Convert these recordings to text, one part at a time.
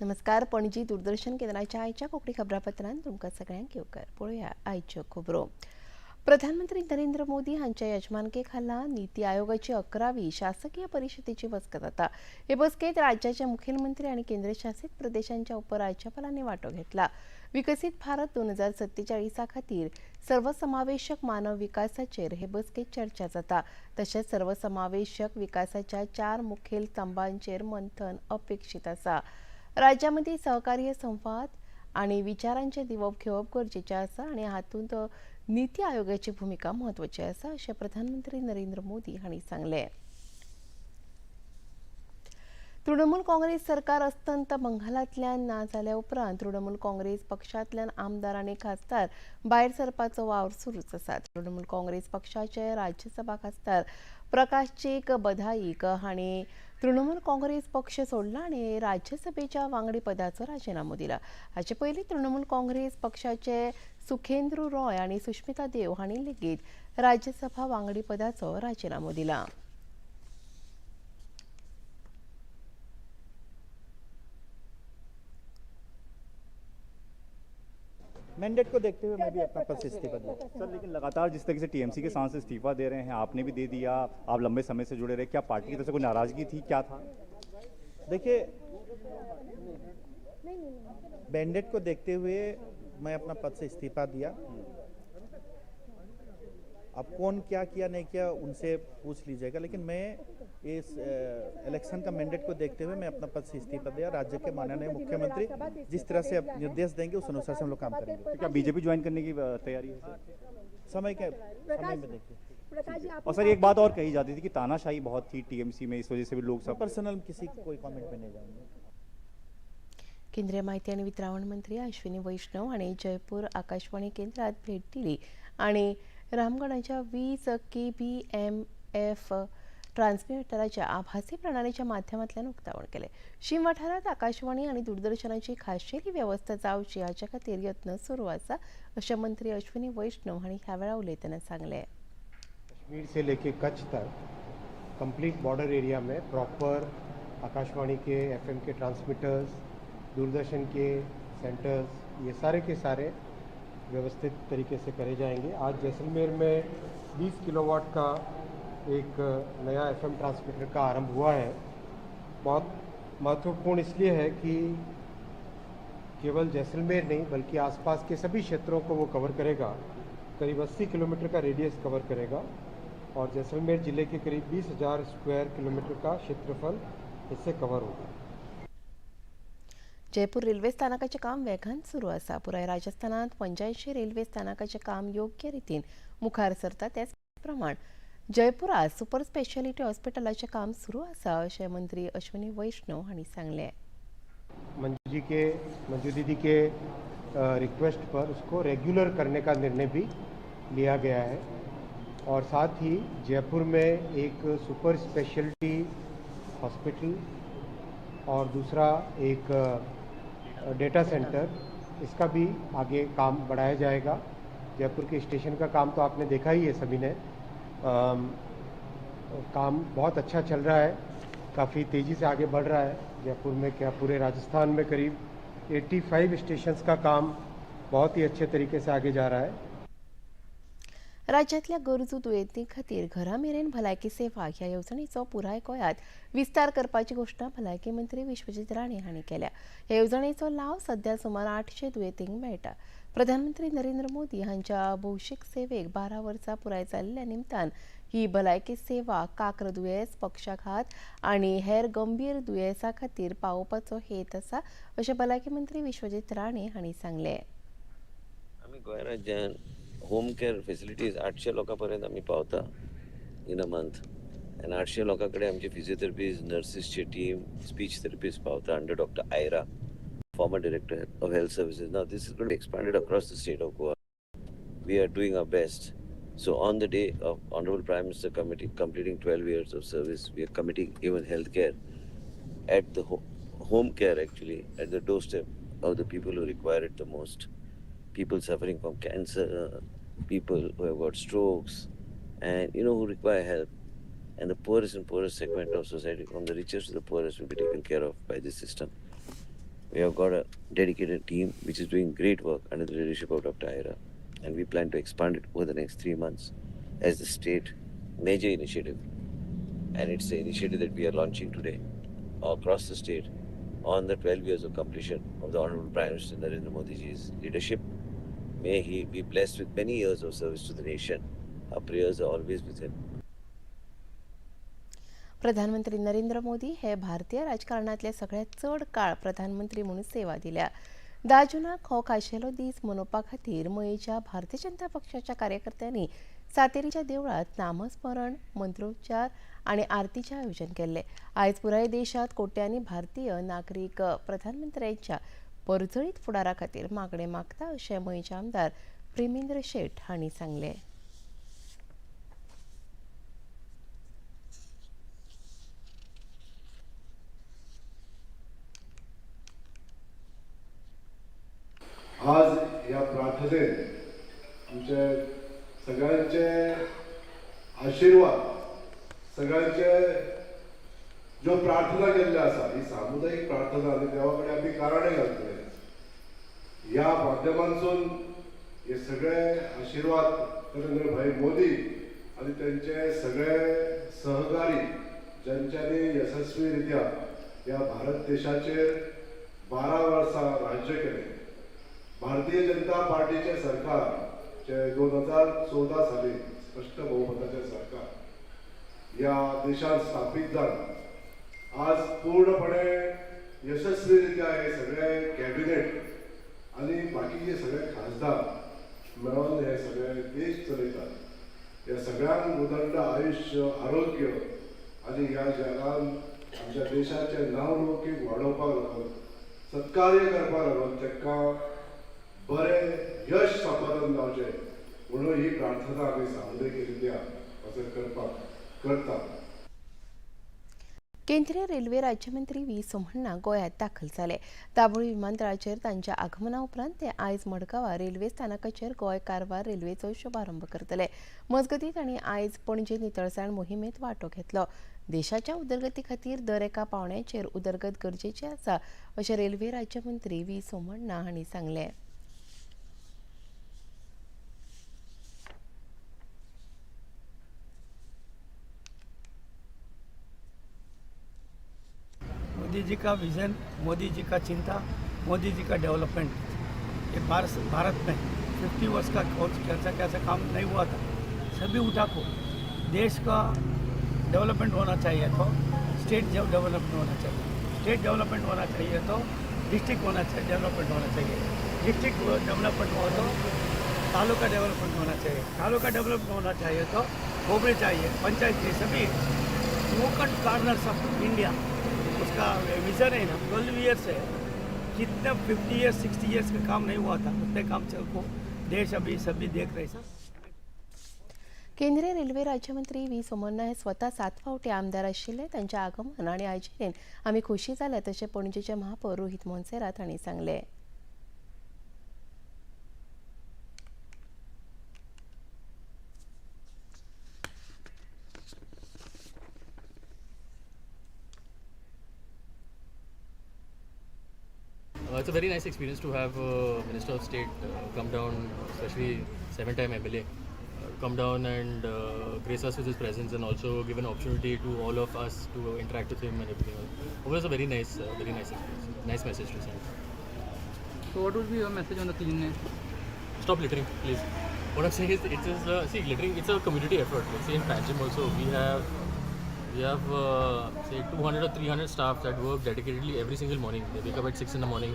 नमस्कार. पणजी दूरदर्शन केंद्राच्या आयच्या कोकणी खबरापत्रांत तुमकां सगळ्यांक येवकार. पळोवया आयच्यो खबरो. प्रधानमंत्री नरेंद्र मोदी हांच्या यजमानके खाला नीती आयोगाची 11वी शासकीय परिशदेची बसका जाता. हे बसकेत राज्याचे मुखेलमंत्री आणि केंद्रशासित प्रदेशांच्या उपराज्यपालांनी वांटो घेतला. विकसित भारत 2047 खातीर सर्वसमावेशक मानव विकासाचेर हे बसकेत चर्चा जाता. तशेंच सर्वसमावेशक विकासाच्या 4 मुखेल स्तंभांचेर मंथन अपेक्षित आसा. राज्यांमदी सहकार्य संवाद आणि विचारांचे दिवप घेवप गरजेचे आसा आणि हातूंत नीती आयोगाची भूमिका म्हत्वाची आसा अशें प्रधानमंत्री नरेंद्र मोदी हांणी सांगलें. तृणमूल काँग्रेस सरकार अस्तंत बंगालांतल्यान ना जाल्या उपरांत तृणमूल काँग्रेस पक्षांतल्यान आमदार आनी खासदार भायर सरपाचो वावर सुरूच आसा. तृणमूल काँग्रेस पक्षाचे राज्यसभा खासदार प्रकाशचीक बधाईक हांणी तृणमूल काँग्रेस पक्ष सोडला आनी राज्यसभेच्या वांगडी पदाचो राजिनामो दिला. हाचे पयलीं तृणमूल काँग्रेस पक्षाचे सुखेंद्रू रॉय आनी सुष्मिता देव हांणी लेगीत राज्यसभा वांगडी पदाचो राजिनामो दिला. मैंडेट को देखते हुए मैं भी अपना पद से इस्तीफा दिया। सर, लेकिन लगातार जिस तरीके से टीएमसी के सांसद इस्तीफा दे रहे हैं, आपने भी दे दिया, आप लंबे समय से जुड़े रहे, क्या पार्टी की तरफ से कोई नाराजगी थी, क्या था? देखिए, मैंडेट को देखते हुए मैं अपना पद से इस्तीफा दिया। अब कौन क्या किया नहीं किया उनसे पूछ लीजिएगा, लेकिन मैं इस इलेक्शन का मैंडेट को देखते हुए मैं अपना पद से इस्तीफा दिया। राज्य के माननीय मुख्यमंत्री जिस तरह से निर्देश देंगे उस अनुसार से हम लोग काम करेंगे। तो क्या बीजेपी ज्वाइन करने की तैयारी है सर? समय में देखिए। और सर, एक बात और कही जाती थी कि तानाशाही बहुत थी टीएमसी में, इस वजह से भी लोग सब पर्सनल किसी कोई कमेंट में नहीं जाएंगे। केंद्रीय माहिती आणि वितरण मंत्री अश्विनी वैष्णव हांणी जयपूर आकाशवाणी केंद्रात भेट दिली आणि रामगडाच्या 20 KBMF ट्रान्समिटराच्या आभासी प्रणालीच्या माध्यमांतल्यान उक्तावण केले. शीम वाठारात आकाशवाणी आणि दूरदर्शनाची खाशेली व्यवस्था जावची हाच्या खातीर यत्न सुरू आसा अशें मंत्री अश्विनी वैष्णव हांणी ह्या वेळार उलयतना सांगलें. कश्मीर से लेके कच्छ तक कंप्लीट बॉर्डर एरिया में प्रॉपर आकाशवाणी के FM के ट्रांसमीटर्स, दूरदर्शन के सेंटर्स, ये सारे के सारे व्यवस्थित तरीके से करे जाएंगे. आज जैसलमेर में 20 किलोवाट का एक नया FM ट्रांसमीटर का आरंभ हुआ है. बहुत महत्वपूर्ण इसलिए है कि केवल जैसलमेर नहीं बल्कि आसपास के सभी क्षेत्रों को वो कवर करेगा. करीब 80 किलोमीटर का रेडियस कवर करेगा और जैसलमेर जिले के करीब 20,000 स्क्वायर किलोमीटर का क्षेत्रफल इससे कवर होगा. जयपूर रेल्वे स्थानकाचे काम वेगान सुरू आसा. पुराय राजस्थानात 85 रेल्वे स्थानकाचे काम योग्य रितीन मुखार सरता. त्याच प्रमाण जयपुरात सुपर स्पेशालिटी हॉस्पिटलाचे काम सुरू आसा अशें मंत्री अश्विनी वैष्णव हांणी सांगलें. मंजू दीदी के रिक्वेस्ट पर उसको रेगुलर करने का निर्णय भी लिया गया है और साथ ही जयपुर में एक सुपर स्पेशलिटी हॉस्पिटल और दूसरा एक डेटा सेंटर, इसका भी आगे काम बढ़ाया जाएगा. जयपुर के स्टेशन का काम तो आपने देखा ही है सभी ने. काम बहुत अच्छा चल रहा है, काफ़ी तेज़ी से आगे बढ़ रहा है. जयपुर में क्या पूरे राजस्थान में करीब 85 स्टेशंस का काम बहुत ही अच्छे तरीके से आगे जा रहा है. राज्यातल्या गरजू दुयेंतीं खातीर घरा मेरेन भलायकी सेवा ह्या येवजणेचो पुराय गोंयांत विस्तार करपाची घोशणा भलायकी मंत्री विश्वजीत राणे हांणी केल्या. ह्या येवजणेचो लाव सध्या सुमार 800 दुयेंतींक मेळटा. प्रधानमंत्री नरेंद्र मोदी हांच्या भौशीक सेवेक 12 वर्सां पुराय जाल्ल्या निमतान ही भलायकी सेवा कांक्र दुयेंस, पक्षाघात आनी हेर गंभीर दुयेंसां खातीर पावोवपाचो हेत आसा अशें भलायकी मंत्री विश्वजीत राणे हांणी सांगलें. आमी गोंय राज्यांत होम केअर फेसिलिटीज 800 लोकांपर्यंत आम्ही पावता इन अ मंथ. आणि 800 लोकांकडे आमची फिजिओथेरपिस्ट, नर्सिसची टीम, स्पीच थेरपिस्ट पावता अंडर डॉक्टर आयरा, former director of health services. Now this is going to be expanded across the state of Goa. We are doing our best. So on the day of Honorable Prime Minister committee completing 12 years of service, we are committing even healthcare at the home care, actually at the doorstep of the people who require it the most. People suffering from cancer, people who have got strokes, and who require help. And the poorest and poorest segment of society, from the richest to the poorest, will be taken care of by this system. We have got a dedicated team which is doing great work under the leadership of Dr. Aira, and we plan to expand it over the next 3 months as the state major initiative. And it's the initiative that we are launching today across the state on the 12 years of completion of the Honorable Prime Minister Narendra Modi's leadership. May he be blessed with many years of service to the nation. Our prayers are always with him. प्रधानमंत्री नरेंद्र मोदी हे भारतीय राजकारणातले सगळ्यात चड काळ प्रधानमंत्री म्हणून सेवा दिल्या. 10 जुनाक हो खाशेलो दीस मनोवपा खातीर मयेच्या भारतीय जनता पक्षाच्या कार्यकर्त्यांनी सातेरीच्या देवळात नामस्मरण, मंत्रोच्चार आणि आरतीचे आयोजन केले. आयज पुराय देशात कोट्यांनी भारतीय नागरिक प्रधानमंत्र्यांच्या परजळीत फुडारा खातीर मागणे मागता अशें मयेचे आमदार प्रेमेंद्र शेट हांणी सांगले. आज या प्रार्थनेत आमचे सगळ्यांचे आशीर्वाद, सगळ्यांचे ज्यो प्रार्थना केल्ल्यो आसा ही सामुदायिक प्रार्थना आनी देवा कडेन आमी कारणे घालतले. ह्या माध्यमांतसून हे सगळे आशीर्वाद नरेंद्र भाई मोदी आनी त्यांचे सगळे सहकारी ज्यांच्यांनी यशस्वीरित्या ह्या भारत देशाचेर 12 वर्सां राज्य केलें. भारतीय जनता पार्टीचे सरकार जे 2014 साली स्पष्ट बहुमताचे सरकार या देशात स्थापित जावन आज पूर्णपणे यशस्वीरित्या हे सगळे कॅबिनेट आणि बाकीचे सगळे खासदार मेळून हे सगळे देश चलयतात. ह्या सगळ्यांक उदंड आयुष्य, आरोग्य आणि ह्या जगान आमच्या देशाचे नावलौकीक वाडोवपाक लागून, सत्कार्य करपाक लागून तांकां बरें यश संपादन जावचें म्हणून ही प्रार्थना आमी सामुदायिकरित्या करता. केंद्रीय रेल्वे राज्यमंत्री व्ही सोमण्णा गोंयांत दाखल जाले. दाबोळी विमानतळाचेर तांच्या आगमना उपरांत ते आयज मडगांवां रेल्वे स्थानकाचेर गोंय कारवार रेल्वेचो शुभारंभ करतले. मजगतीं तांणी आयज पणजे नितळसाण मोहिमेंत वांटो घेतलो. देशाच्या उदरगती खातीर दर एका पावंड्याचेर उदरगत गरजेची आसा अशें रेल्वे राज्यमंत्री व्ही सोमण्णा हांणी सांगलें. मोदी जी का विज़न, मोदी जी का चिंता, मोदी जी का डेवलपमेंट, ये भारत में 50 वर्ष का कैसा काम नहीं हुआ था. सभी उठाको देश का डेवलपमेंट होना चाहिए तो स्टेट डेवलपमेंट होना चाहिए, स्टेट डेवलपमेंट होना चाहिए तो डिस्ट्रिक्ट होना चाहिए, डेवलपमेंट होना चाहिए, डिस्ट्रिक्ट डेवलपमेंट हो तो तालुका डेवलपमेंट होना चाहिए, तालुका डेवलपमेंट होना चाहिए तो होबड़ी चाहिए, पंचायत की सभी नोकट कार्नर्स ऑफ इंडिया उसका विज़न है ना. 12 ईयर्स है, जितने 50 ईयर्स 60 ईयर्स का काम नहीं हुआ था उतने काम को देश अभी सभी देख रहे हैं. केंद्रीय रेल्वे राज्यमंत्री व्ही सोमण्णा हे स्वता 7 फावटी आमदार आशिल्ले. तांच्या आगमन आनी आयजेन आमी खोशी जाल्यात अशें पणजेचे महापौर रोहित मोन्सेरात हांणी सांगलें. It's a very nice experience to have Minister of State come down, especially 7-time MLA, come down and grace us with his presence and also give an opportunity to all of us to interact with him and everything. It was a very nice experience. Nice message to send. So what would be your message on the cleanness? Stop littering, please. What I'm saying is, see, littering, it's a community effort. Let's say in Panjim also, we have say 200 or 300 staff that work dedicatedly every single morning. They wake up at 6 in the morning.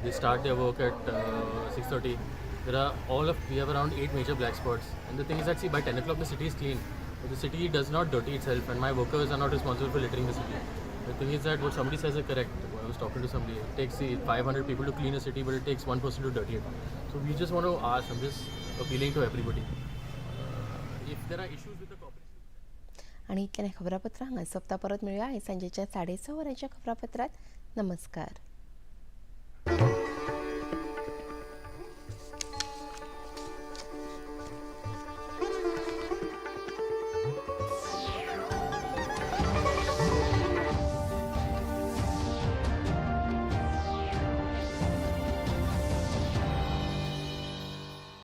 They start their work at 6:30. We have around 8 major black spots. And the thing is that, see, by 10 o'clock the city is clean. But the city does not dirty itself, and my workers are not responsible for littering the city. The thing is that what somebody says is correct. I was talking to somebody. It takes 500 people to clean a city, but it takes one person to dirty it. So we just want to ask, I'm just appealing to everybody. If there are issues with the corporation. आणि इतल्यान खबरापत्रां हांगा सोंपता. परत मेळुया आयज सांजेच्या 6:30 वरांच्या खबरापत्रांत. नमस्कार.